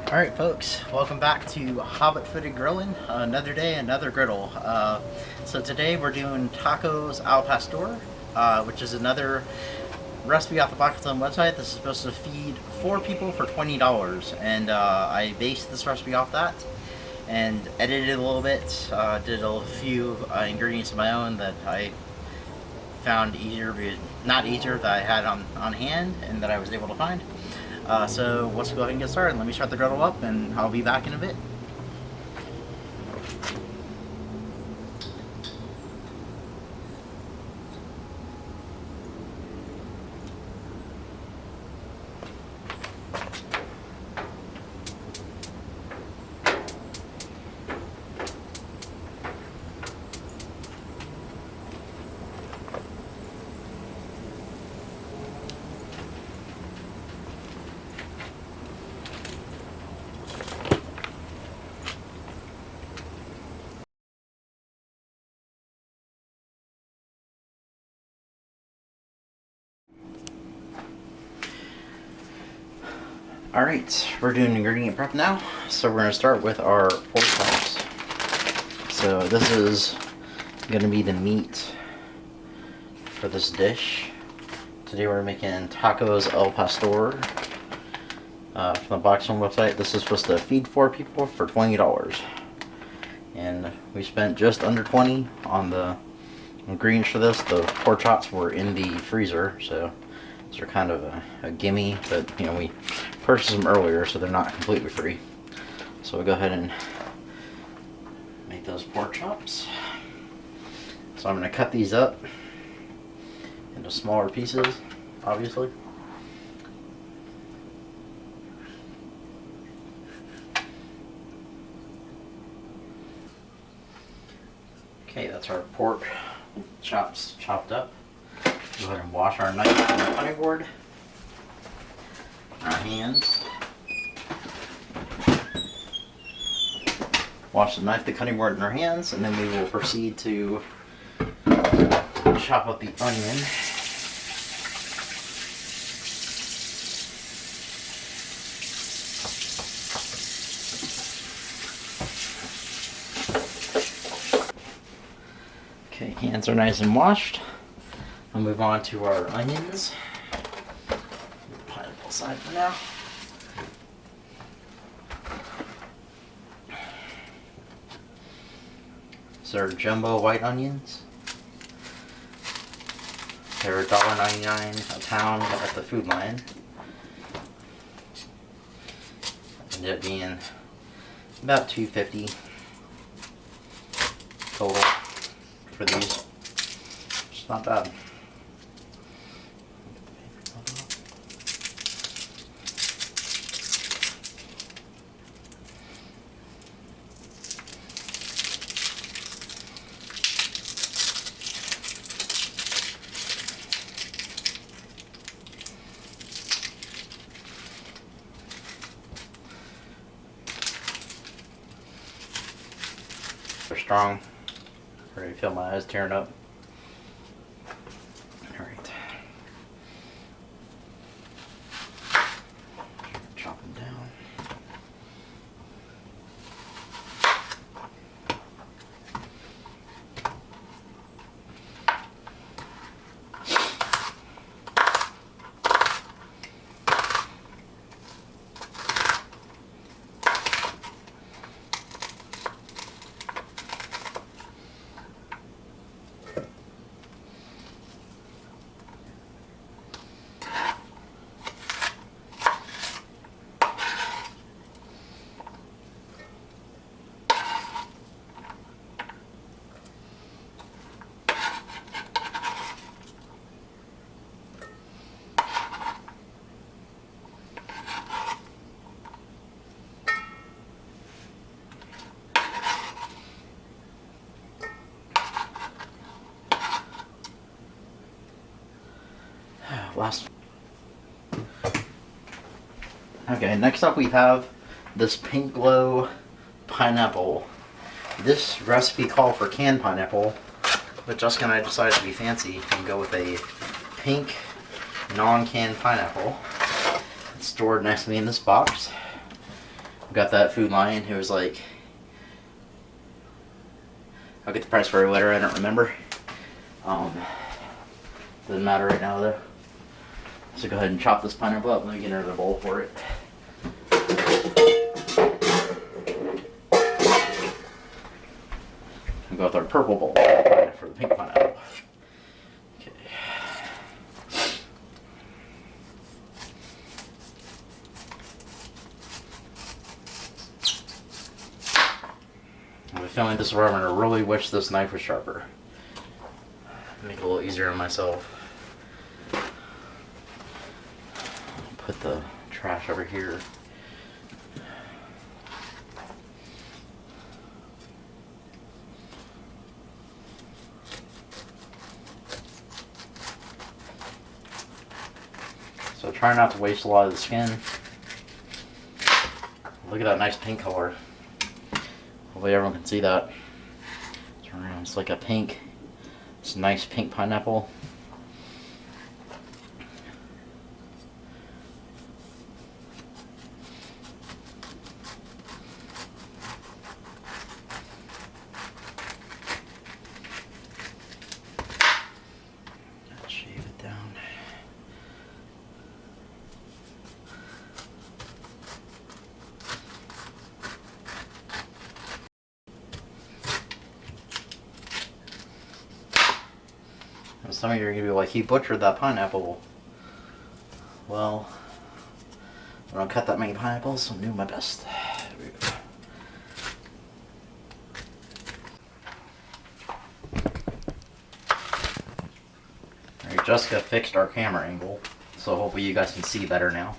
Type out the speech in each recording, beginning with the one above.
Alright folks, welcome back to Hobbit Footed Grillin'. Another day, another griddle. So today we're doing tacos al pastor, which is another recipe off the Blackstone website. This is supposed to feed 4 people for $20, and I based this recipe off that and edited it a little bit. Did a few ingredients of my own that I found not easier, that I had on hand and that I was able to find. So let's go ahead and get started. Let me start the griddle up and I'll be back in a bit. Alright, we're doing ingredient prep now. So we're going to start with our pork chops. So this is going to be the meat for this dish. Today we're making tacos al pastor from the Blackstone website. This is supposed to feed 4 people for $20. And we spent just under $20 on the ingredients for this. The pork chops were in the freezer, so these are kind of a gimme, but you know, we purchased them earlier, so they're not completely free. So we'll go ahead and make those pork chops. So I'm going to cut these up into smaller pieces, obviously. Okay, that's our pork chops chopped up. Go ahead and wash our knife on the cutting board, our hands. Wash the knife, the cutting board, and our hands, and then we will proceed to chop up the onion. Okay, hands are nice and washed. I'll move on to our onions. Pineapple aside for now. So they're jumbo white onions. They're $1.99 a pound at the Food Lion. Ended up being about $2.50 total for these. It's not bad. They're strong. I already feel my eyes tearing up. Alright. Chop them down. Last. Okay, next up we have this Pink Glow pineapple. This recipe called for canned pineapple, but Jessica and I decided to be fancy and go with a pink non-canned pineapple. It's stored next to me in this box. got that Food Lion. It was like, I'll get the price for it later, I don't remember. Doesn't matter right now though. So go ahead and chop this pineapple up. Let me get another bowl for it. We'll go with our purple bowl for the pink pineapple. Okay. I have a feeling this is where I'm going to really wish this knife was sharper. Make it a little easier on myself. Put the trash over here. So try not to waste a lot of the skin. Look at that nice pink color. Hopefully everyone can see that. Turn around. It's like a pink. It's a nice pink pineapple. Shave it down. Some of you are going to be like, he butchered that pineapple. Well, I don't cut that many pineapples, so I'm doing my best. There we go. Alright, Jessica fixed our camera angle, so hopefully you guys can see better now.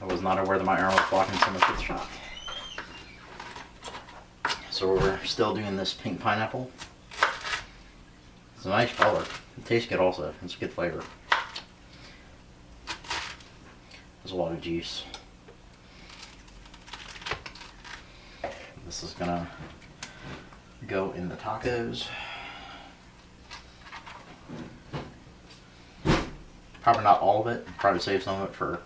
I was not aware that my arm was blocking so much of the shot. So we're still doing this pink pineapple. It's a nice color. It tastes good also. It's a good flavor. There's a lot of juice. This is gonna go in the tacos. Probably not all of it. Probably save some of it for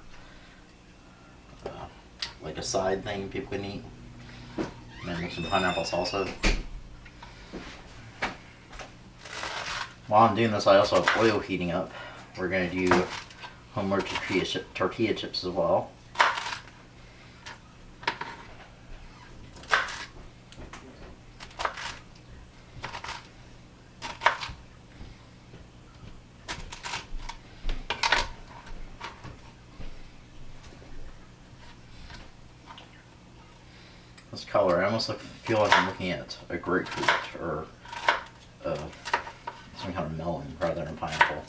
like a side thing people can eat. And then make some pineapple salsa. While I'm doing this, I also have oil heating up. We're going to do homemade tortilla chips as well. This color, I almost feel like I'm looking at a grapefruit or some kind of melon rather than pineapple.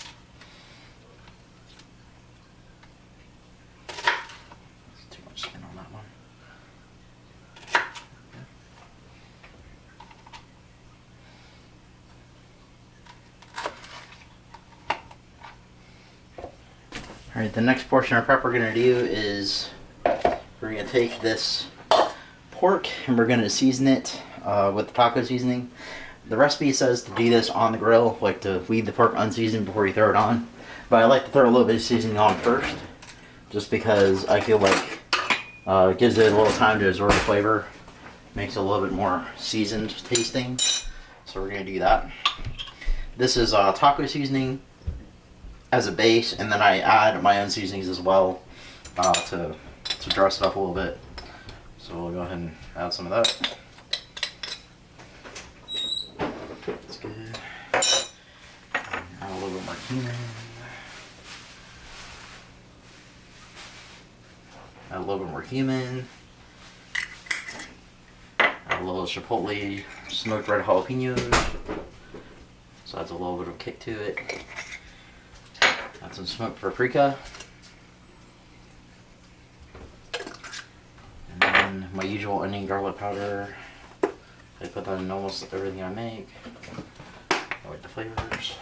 There's too much skin on that one. Alright, the next portion of prep we're going to do is we're going to take this pork and we're going to season it with the taco seasoning. The recipe says to do this on the grill, like to leave the pork unseasoned before you throw it on. But I like to throw a little bit of seasoning on first, just because I feel like it gives it a little time to absorb the flavor. Makes it a little bit more seasoned tasting. So we're going to do that. This is taco seasoning as a base, and then I add my own seasonings as well to dress it up a little bit. So we'll go ahead and add some of that. That's good. Add a little bit more cumin. Add a little bit more cumin. Add a little chipotle smoked red jalapenos. So adds a little bit of kick to it. Add some smoked paprika. And then my usual onion garlic powder. I put that in almost everything I make. I like the flavors.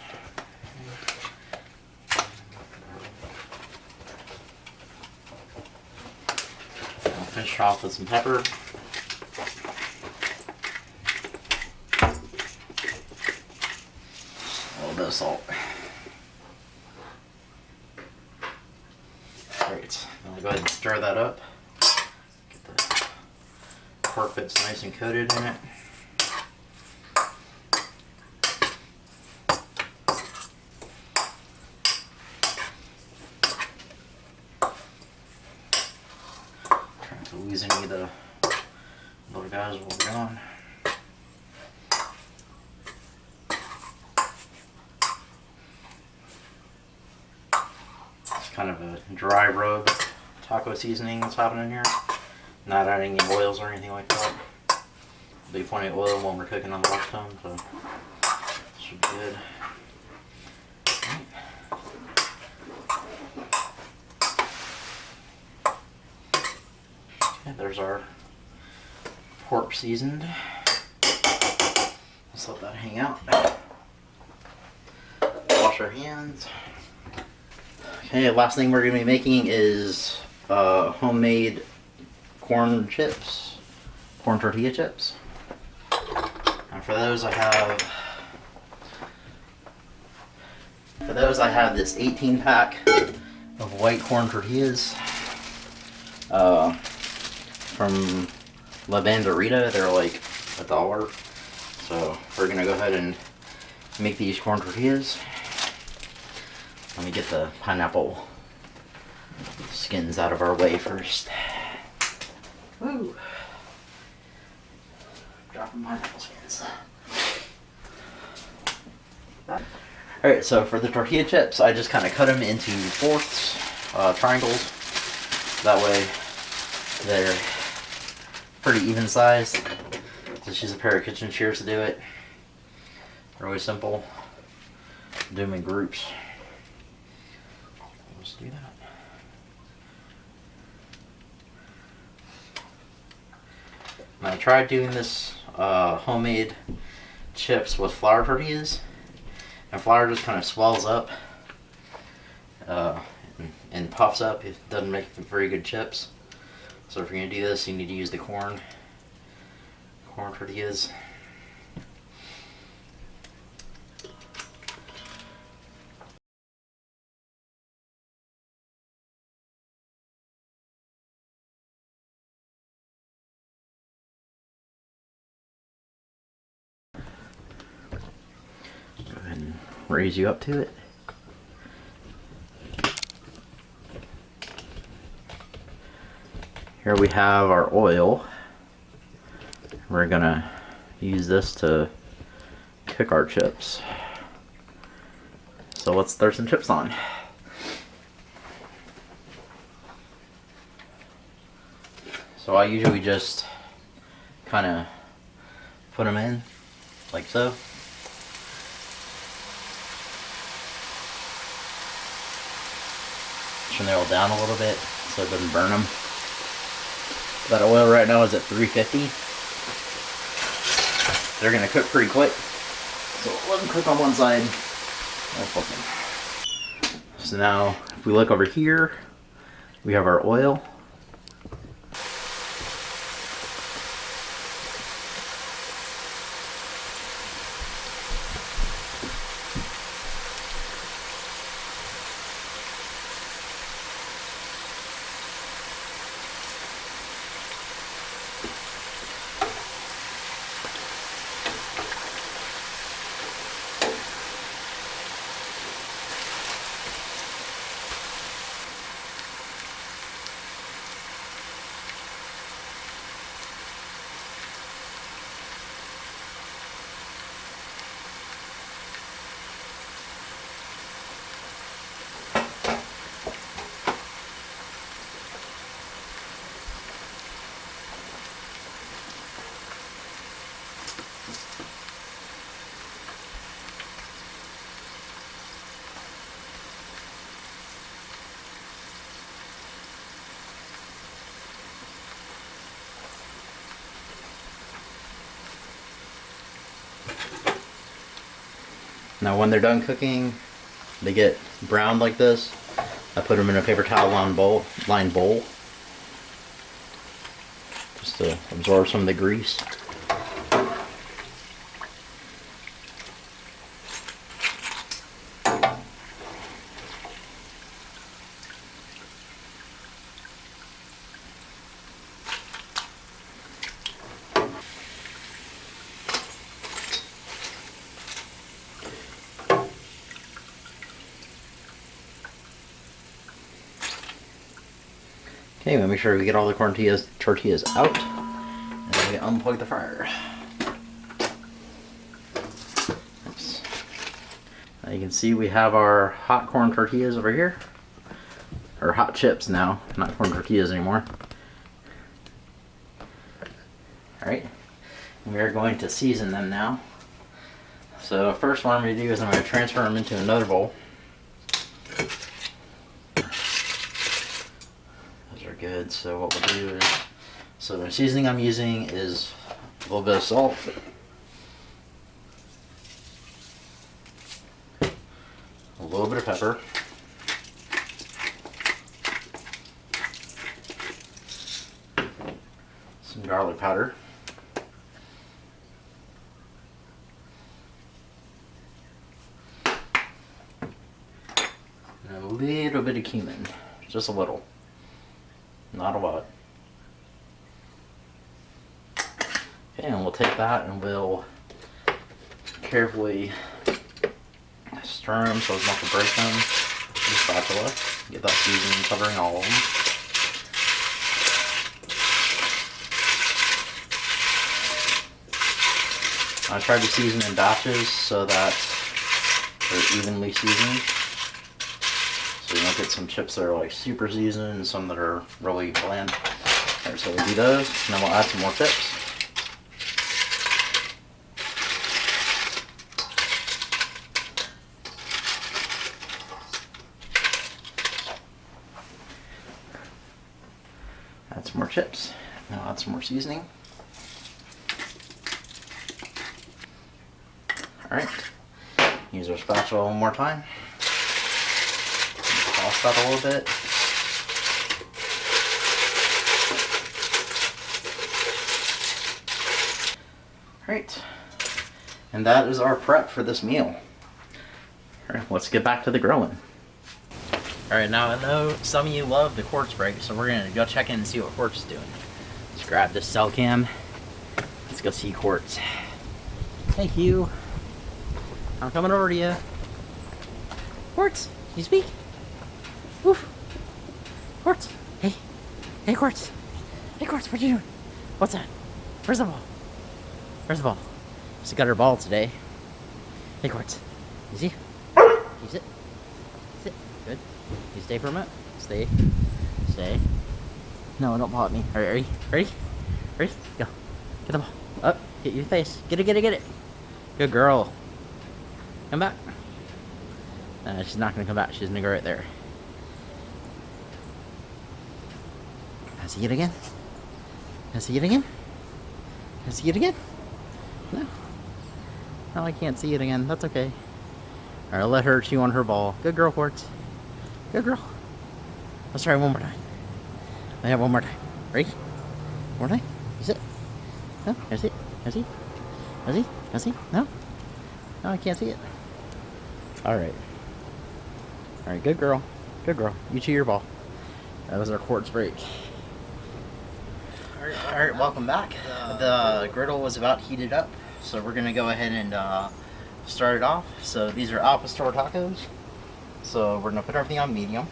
I'll finish off with some pepper. A little bit of salt. Alright, I'll go ahead and stir that up. pork bit's nice and coated in it. Trying to lose any of the little guys while we're gone. It's kind of a dry rub taco seasoning that's happening here. Not adding any oils or anything like that. There'll be plenty of oil when we're cooking on the Blackstone, so this should be good. Okay, there's our pork seasoned. Let's let that hang out. Wash our hands. Okay, last thing we're going to be making is homemade corn chips, corn tortilla chips. And for those I have this 18 pack of white corn tortillas from La Banderita. They're like $1. So we're gonna go ahead and make these corn tortillas. Let me get the pineapple skins out of our way first. Woo! Dropping pineapple skins. Alright, so for the tortilla chips, I just kind of cut them into fourths, triangles. That way they're pretty even sized. Just use a pair of kitchen shears to do it. Really simple. Do them in groups. Let's do that. And I tried doing this homemade chips with flour tortillas, and flour just kind of swells up and puffs up. It doesn't make very good chips. So if you're going to do this, you need to use the corn tortillas. Go ahead and raise you up to it. Here we have our oil. We're gonna use this to cook our chips. So let's throw some chips on. So I usually just kind of put them in like so. Turn the oil down a little bit so it doesn't burn them. That oil right now is at 350. They're gonna cook pretty quick, so let them cook on one side. I'll flip them. So now, if we look over here, we have our oil. Now when they're done cooking, they get browned like this. I put them in a paper towel lined bowl just to absorb some of the grease. Okay, we'll make sure we get all the tortillas out, and then we unplug the fryer. Oops. Now you can see we have our hot corn tortillas over here, or hot chips now, not corn tortillas anymore. All right, we are going to season them now. So first what I'm going to do is I'm going to transfer them into another bowl. Good. So what we'll do is, so the seasoning I'm using is a little bit of salt, a little bit of pepper, some garlic powder, and a little bit of cumin, just a little. Not a lot. Okay, and we'll take that and we'll carefully stir them so as not to break them with the spatula. Get that seasoning covering all of them. I tried to season in batches so that they're evenly seasoned. So you don't get some chips that are like super seasoned and some that are really bland. Alright, so we'll do those, and then we'll add some more chips. Add some more chips. Now add some more seasoning. Alright, use our spatula one more time. Toss that a little bit. Alright, and that is our prep for this meal. Alright, let's get back to the grilling. Alright, now I know some of you love the Quartz break, so we're going to go check in and see what Quartz is doing. Let's grab this cell cam. Let's go see Quartz. Hey Hugh. I'm coming over to you. Quartz, can you speak? Woof. Quartz. Hey. Hey, Quartz. Hey, Quartz, what you doing? What's that? Where's the ball? Where's the ball? She got her ball today. Hey, Quartz. You see? You sit. Sit. Good. You stay for a minute. Stay. Stay. No, don't paw at me. Alright, ready? Ready? Ready? Go. Get the ball. Up. Hit your face. Get it, get it, get it. Good girl. Come back. She's not going to come back. She's going to go right there. Can I see it again? Can I see it again? Can I see it again? No. No, I can't see it again. That's okay. Alright, I'll let her chew on her ball. Good girl, Quartz. Good girl. Let's try one more time. I have one more time. Ready? One more time. You sit. No, can I see it? Can I see? Can I see? Can I see? No? No, I can't see it. Alright. Alright, good girl. Good girl. You chew your ball. That was our Quartz break. Alright, welcome back. The griddle was about heated up, so we're going to go ahead and start it off. So these are al pastor tacos. So we're going to put everything on medium.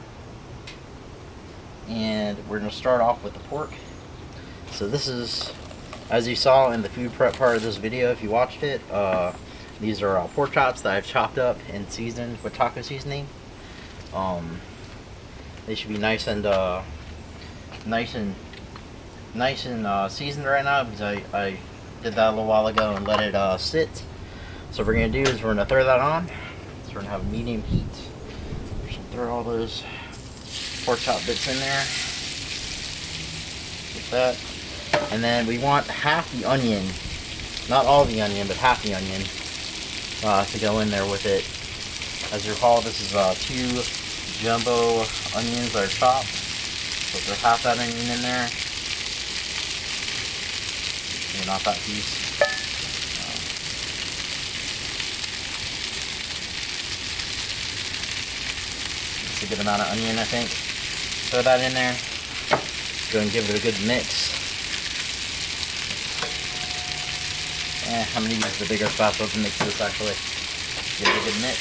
And we're going to start off with the pork. So this is, as you saw in the food prep part of this video, if you watched it, these are pork chops that I've chopped up and seasoned with taco seasoning. They should be nice and seasoned right now because I did that a little while ago and let it sit. So what we're going to do is we're going to throw that on. So we're going to have medium heat. We're just going to throw all those pork chop bits in there. Like that. And then we want half the onion, not all the onion, but half the onion to go in there with it. As you recall, this is 2 jumbo onions that are chopped. So there's half that onion in there. Not that piece. That's a good amount of onion, I think. Throw that in there. Go and give it a good mix. I'm going to use the bigger spatula to mix this actually. Give it a good mix.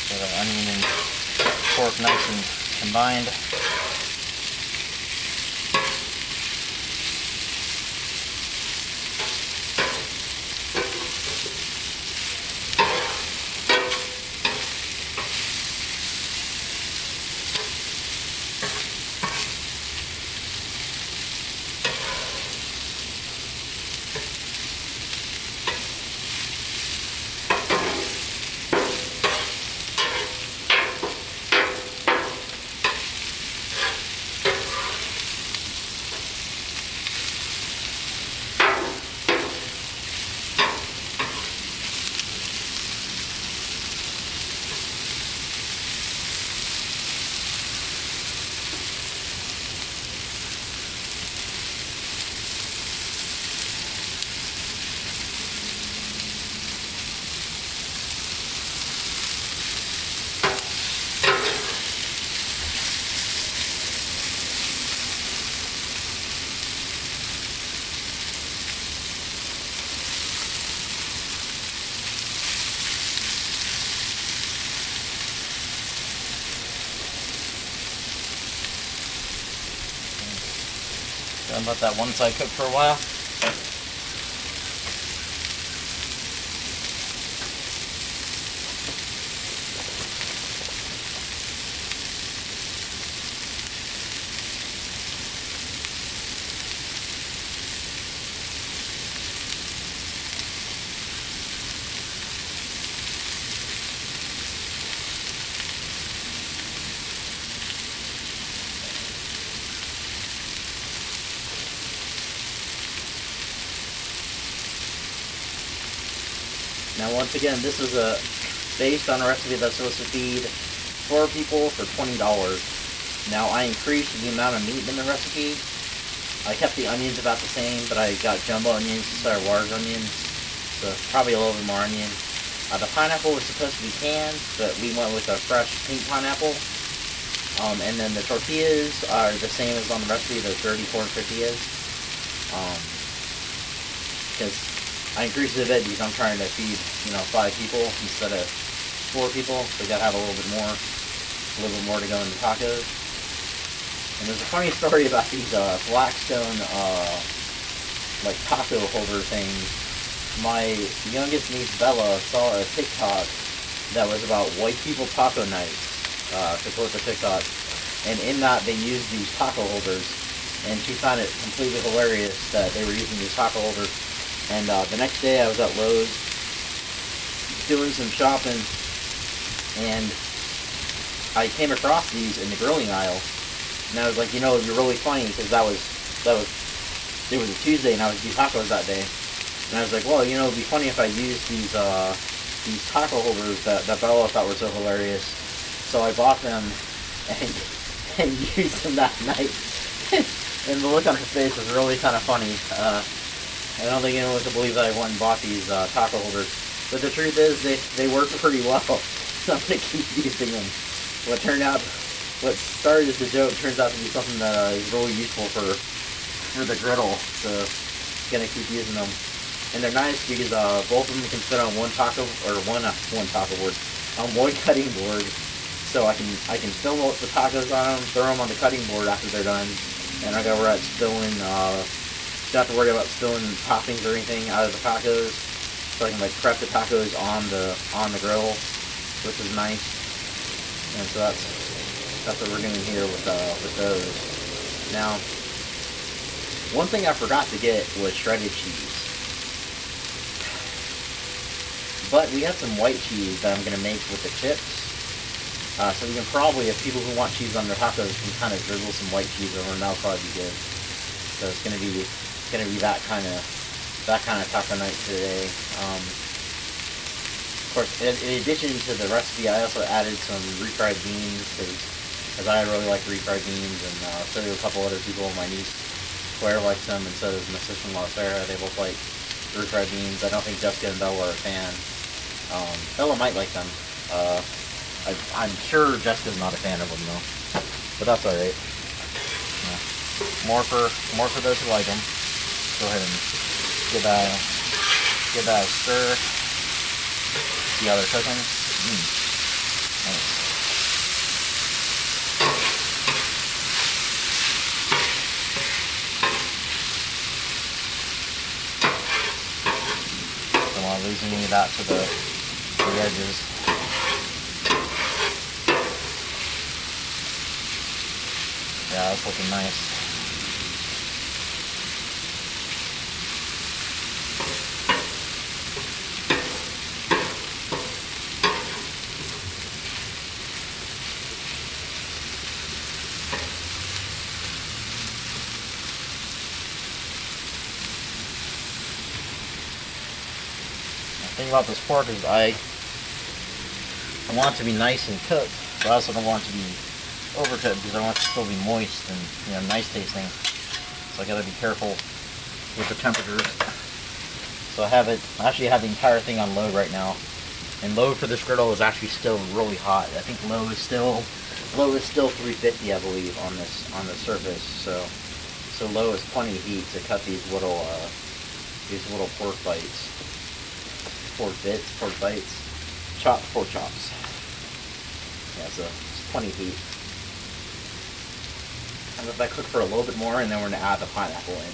So the onion and pork nice and combined. Gonna let that one side cook for a while. Now once again, this is based on a recipe that's supposed to feed 4 people for $20. Now I increased the amount of meat in the recipe. I kept the onions about the same, but I got jumbo onions instead of large onions, so probably a little bit more onion. The pineapple was supposed to be canned, but we went with a fresh pink pineapple. And then the tortillas are the same as on the recipe, those dirty corn tortillas. Because I increased it a bit because I'm trying to feed, 5 people instead of 4 people, so we gotta have a little bit more to go in the tacos. And there's a funny story about these Blackstone like taco holder things. My youngest niece Bella saw a TikTok that was about white people taco nights, to quote the TikTok, and in that they used these taco holders, and she found it completely hilarious that they were using these taco holders. And the next day I was at Lowe's doing some shopping, and I came across these in the grilling aisle, and I was like, it'd be really funny because it was a Tuesday and I was doing tacos that day, and I was like, well, it'd be funny if I used these taco holders that Bella thought were so hilarious. So I bought them and used them that night, and the look on her face was really kind of funny. I don't think anyone could believe that I went and bought these taco holders. But the truth is, they work pretty well, so I'm going to keep using them. What started as a joke turns out to be something that is really useful for the griddle, so I'm going to keep using them. And they're nice because both of them can fit on one taco, or one taco board, on one cutting board. So I can fill the tacos on them, throw them on the cutting board after they're done, and I got worry about spilling. Don't have to worry about spilling toppings or anything out of the tacos, so I can prep the tacos on the grill, which is nice. And so that's what we're doing here with those. Now, one thing I forgot to get was shredded cheese, but we have some white cheese that I'm gonna make with the chips. So we can probably, if people who want cheese on their tacos, can kind of drizzle some white cheese over, and that'll probably be good. So it's gonna be that kind of taco night today. Of course, in addition to the recipe, I also added some refried beans because I really like refried beans, and so do a couple other people. My niece Claire likes them, and so does my sister-in-law Sarah. They both like refried beans. I don't think Jessica and Bella are a fan. Bella might like them. I'm sure Jessica's not a fan of them though, but that's all right. Yeah. More for those who like them. Go ahead and give that a stir. See how they're cooking? Nice. Don't want to lose any of that to the edges. Yeah, that's looking nice. The thing about this pork is I want it to be nice and cooked, but I also don't want it to be overcooked because I want it to still be moist and nice tasting. So I gotta be careful with the temperatures. So I actually have the entire thing on low right now, and low for this griddle is actually still really hot. I think low is still 350, I believe, on the surface. So low is plenty of heat to cut these little pork bites. Pork bites, chopped pork chops. Yeah, so it's plenty of heat. And let that cook for a little bit more, and then we're going to add the pineapple in.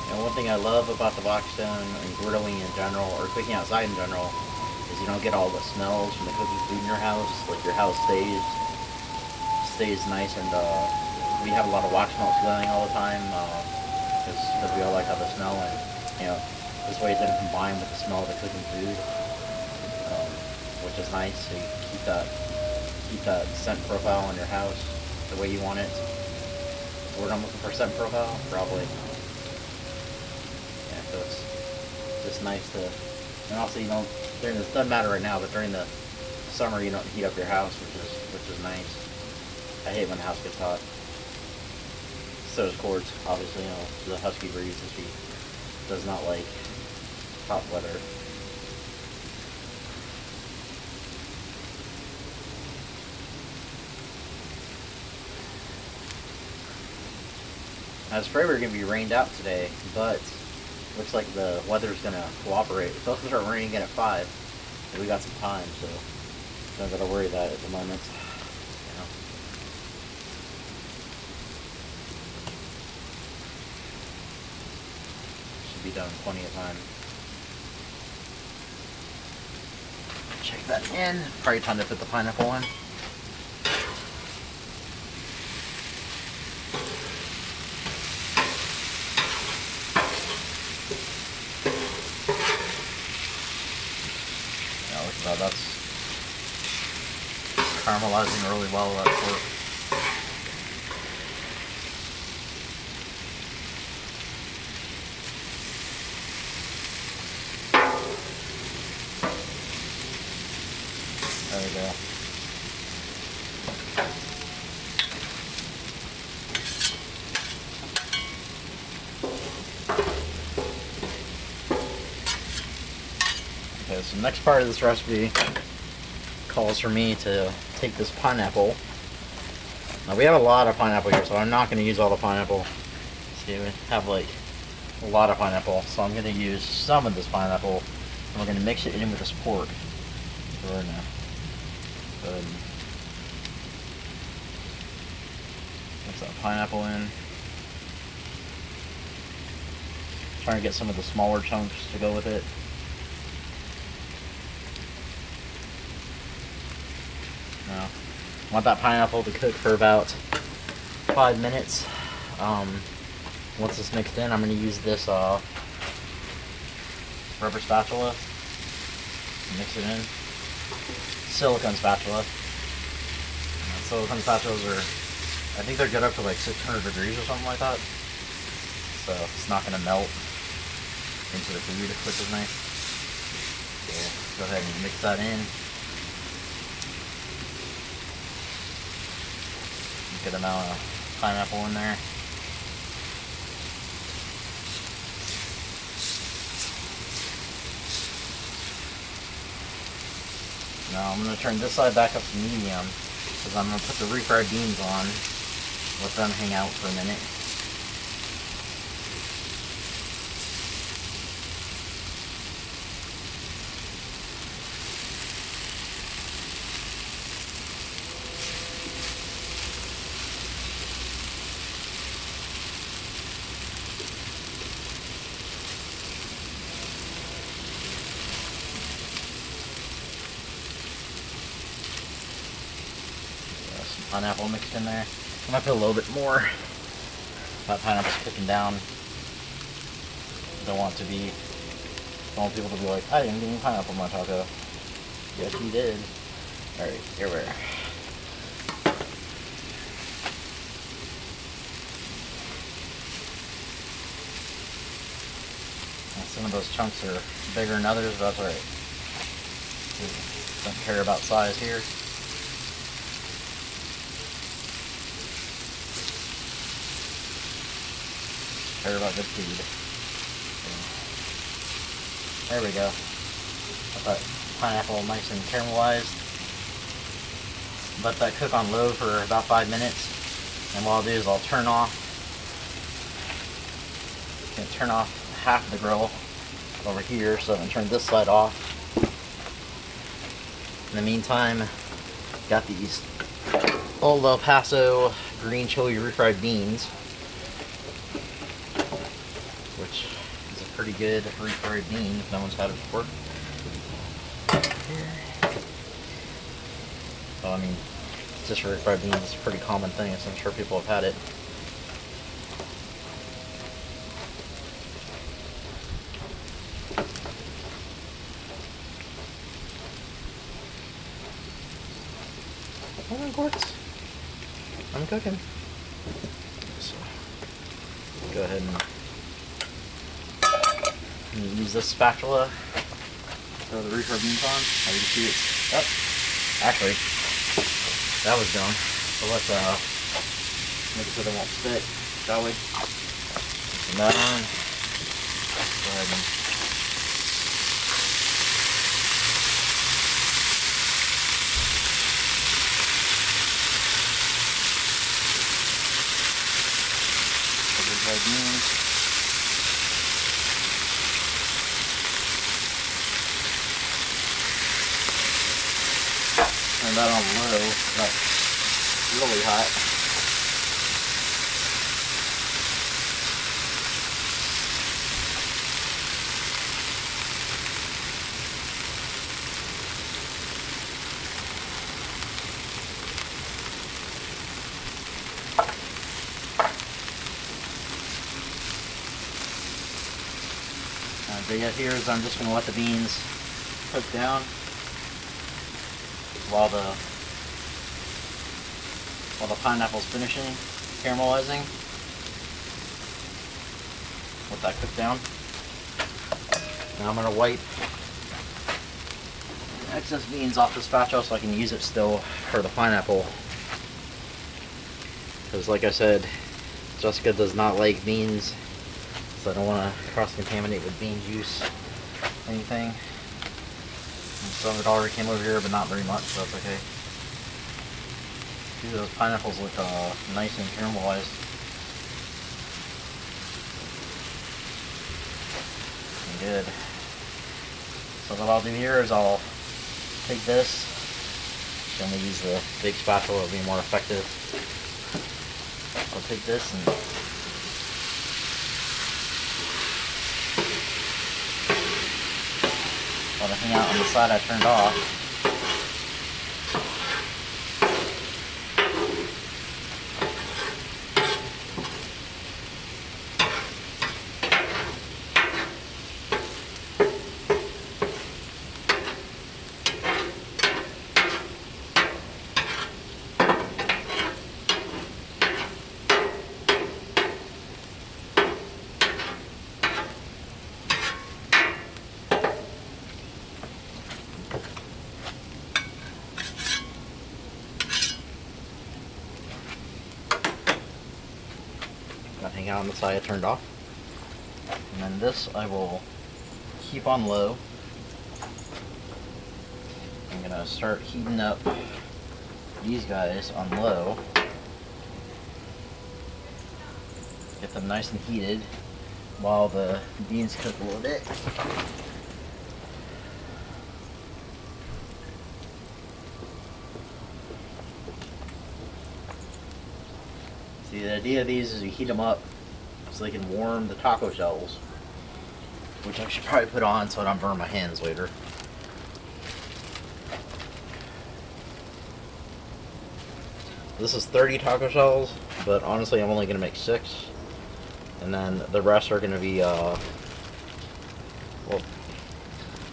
And one thing I love about the Blackstone and grilling in general, or cooking outside in general, is you don't get all the smells from the cooking food in your house. Like your house stays nice, and we have a lot of wax melts going all the time because we all like how they smell, and this way it doesn't combine with the smell of the cooking food, which is nice. So you keep that scent profile in your house the way you want it. The word I'm looking for, scent profile, probably. So it's just nice to, and also during this, doesn't matter right now, but during the summer you don't heat up your house, which is nice. I hate when the house gets hot. So does Quartz, obviously. The husky breed, he does not like hot weather. I was afraid we were going to be rained out today, but looks like the weather's going to cooperate. It's supposed to start raining again at 5, and we got some time, so don't got to worry about it at the moment. Should be done in plenty of time. Check that in. Probably time to put the pineapple in. That's caramelizing really well, that pork. There we go. Okay, so the next part of this recipe calls for me to take this pineapple. Now we have a lot of pineapple here, so I'm not going to use all the pineapple. See, we have like a lot of pineapple, so I'm going to use some of this pineapple, and we're going to mix it in with this pork. So we're going to go ahead and mix that pineapple in. Trying to get some of the smaller chunks to go with it. Now, I want that pineapple to cook for about 5 minutes. Once it's mixed in, I'm going to use this rubber spatula to mix it in. Silicone spatula. Silicone spatulas are, I think they're good up to like 600 degrees or something like that. So it's not going to melt into the food, which is nice. So go ahead and mix that in. Good amount of pineapple in there. Now I'm going to turn this side back up to medium because I'm going to put the refried beans on, let them hang out for a minute. Pineapple mixed in there. I might put a little bit more. That pineapple's cooking down. Don't want people to be like, I didn't get any pineapple in my taco. Yes, you did. Alright, here we are. Some of those chunks are bigger than others, but that's alright. Don't care about size here. Care about good food. There we go. Got that pineapple nice and caramelized. Let that cook on low for about 5 minutes. And what I'll do is I'll turn off half the grill over here, so I'm going to turn this side off. In the meantime, got these old El Paso green chili refried beans, which is a pretty good refried bean if no one's had it before. So, I mean, it's just refried beans, it's a pretty common thing, so I'm sure people have had it. Hold on, Quartz. I'm cooking. So, go ahead and use this spatula. Throw the refried beans on. As you can see, it's up. Actually, that was done. So let's make it so they won't stick, shall we? Turn that on. Go ahead and refried beans. Turn that on low, that's really hot. The idea here is I'm just going to let the beans cook down while the pineapple's finishing caramelizing. Let that cook down. Now I'm going to wipe the excess beans off the spatula so I can use it still for the pineapple. Because like I said, Jessica does not like beans, so I don't want to cross-contaminate with bean juice or anything. And some of it already came over here, but not very much, so that's okay. See, those pineapples look nice and caramelized. And good. So what I'll do here is I'll take this. I'm going to use the big spatula, it'll be more effective. I'll take this and let it hang out on the side I turned off. Hang out on the side I turned off. And then this I will keep on low. I'm going to start heating up these guys on low. Get them nice and heated while the beans cook a little bit. See, the idea of these is you heat them up so they can warm the taco shells, which I should probably put on so I don't burn my hands later. This is 30 taco shells, but honestly I'm only going to make 6. And then the rest are going to be, well,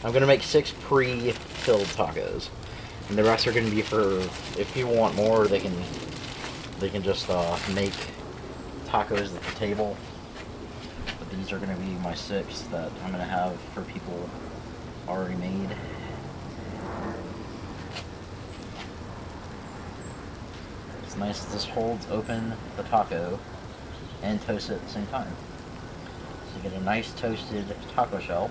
I'm going to make 6 pre-filled tacos. And the rest are going to be for, if people want more, they can just make tacos at the table. But these are going to be my 6 that I'm going to have for people already made. It's nice that this holds open the taco and toast it at the same time. So you get a nice toasted taco shell,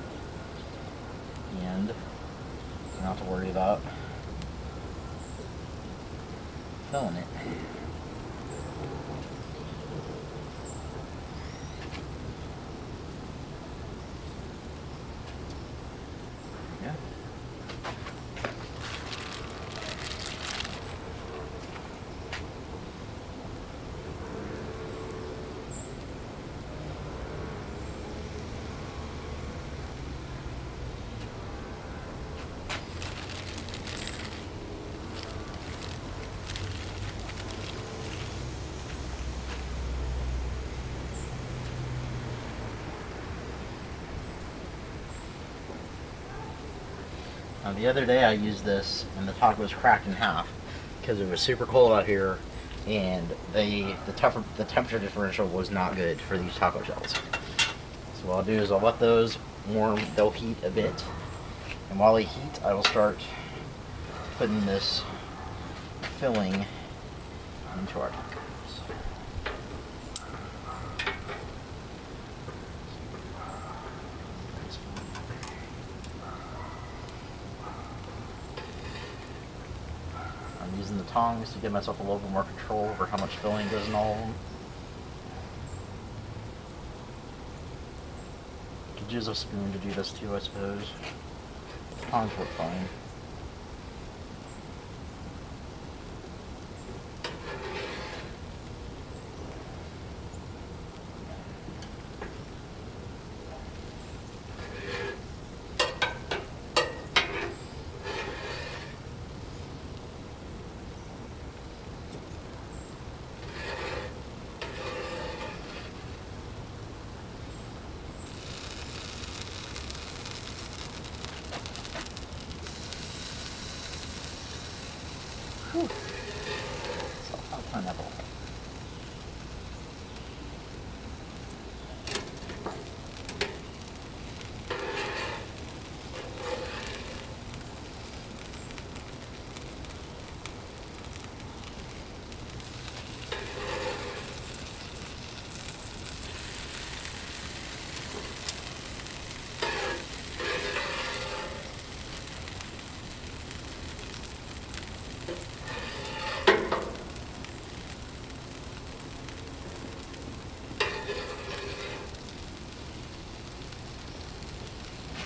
and you don't have to worry about filling it. Yeah. The other day I used this and the taco was cracked in half because it was super cold out here, and the temperature differential was not good for these taco shells. So what I'll do is I'll let those warm, they'll heat a bit, and while they heat I will start putting this filling into our tacos. I'm using the tongs to give myself a little bit more control over how much filling goes in all of them. You could use a spoon to do this too, I suppose. The tongs work fine. Whew. So, pineapple.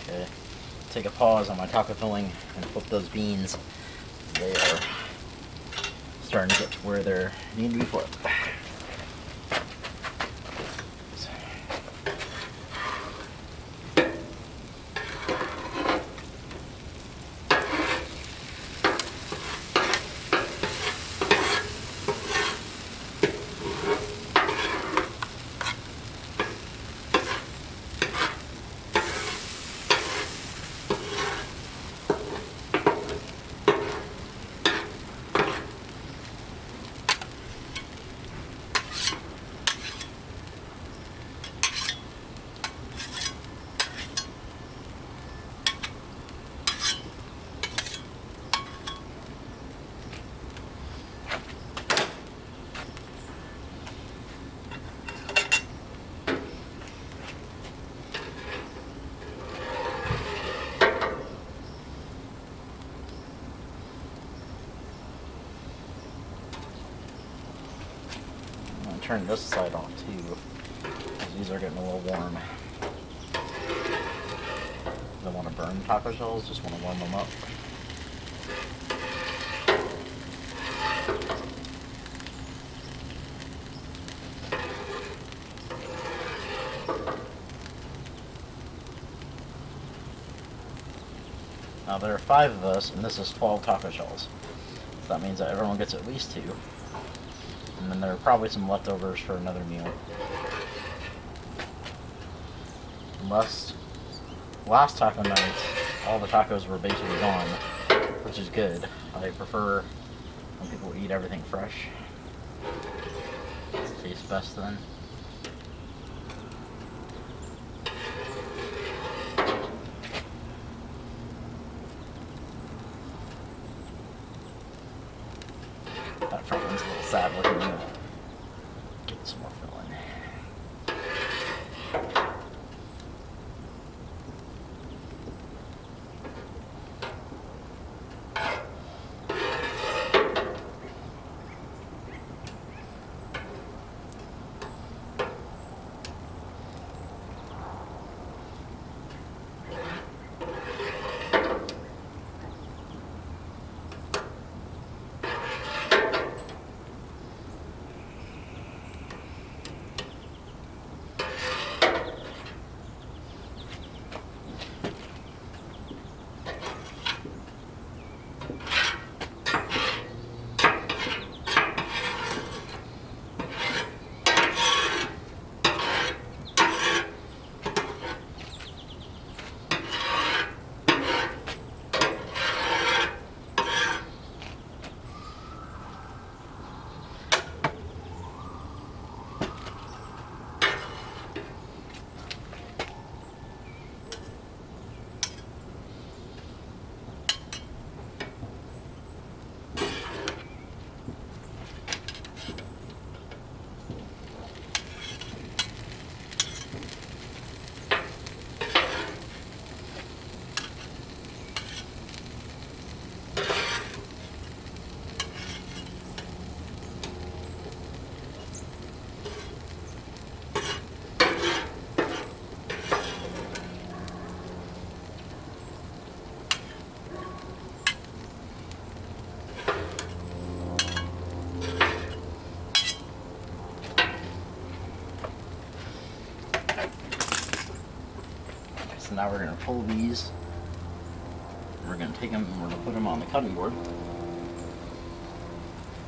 Okay, take a pause on my taco filling and flip those beans. They are starting to get to where they need to be flipped. Turn this side off too, because these are getting a little warm. Don't want to burn taco shells, just want to warm them up. Now there are 5 of us, and this is 12 taco shells. So that means that everyone gets at least 2. And then there are probably some leftovers for another meal. Last taco night, all the tacos were basically gone, which is good. I prefer when people eat everything fresh. It tastes best then. front one's a little sad looking. Get some more filling. So now we're going to pull these, we're going to take them and we're going to put them on the cutting board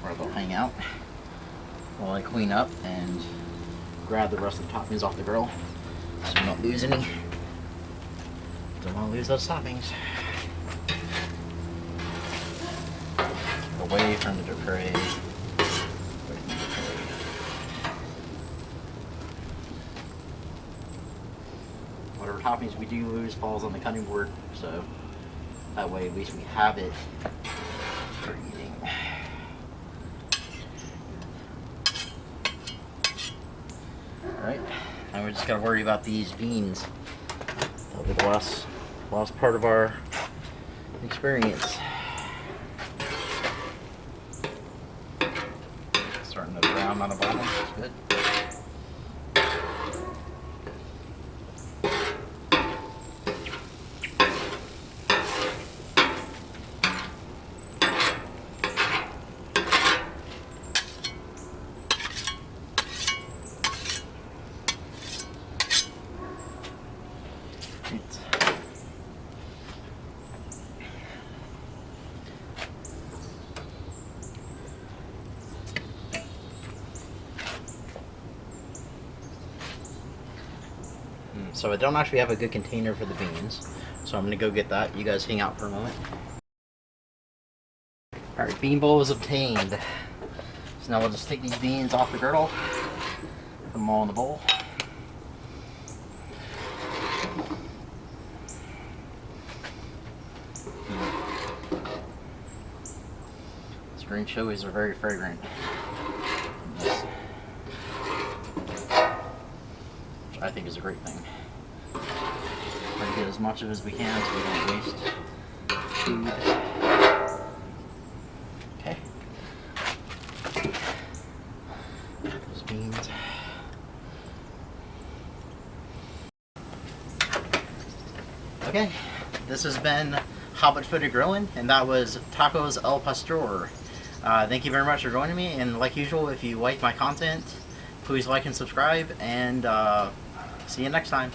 where they'll hang out while I clean up and grab the rest of the toppings off the grill so we don't lose any. Don't want to lose those toppings. Away from the tray. Whatever toppings we do lose falls on the cutting board, so that way at least we have it for eating. Alright, now we just gotta worry about these beans. That'll be the last part of our experience. Starting to brown on the bottom, that's good. So I don't actually have a good container for the beans, so I'm going to go get that. You guys hang out for a moment. Alright, bean bowl is obtained. So now we'll just take these beans off the griddle, put them all in the bowl. These green chilies are very fragrant. Which I think is a great thing. Try to get as much of it as we can so we don't waste food. Okay. Those beans. Okay, this has been Hobbit Footed Grillin', and that was Tacos El Pastor. Thank you very much for joining me, and like usual, if you like my content, please like and subscribe, and see you next time.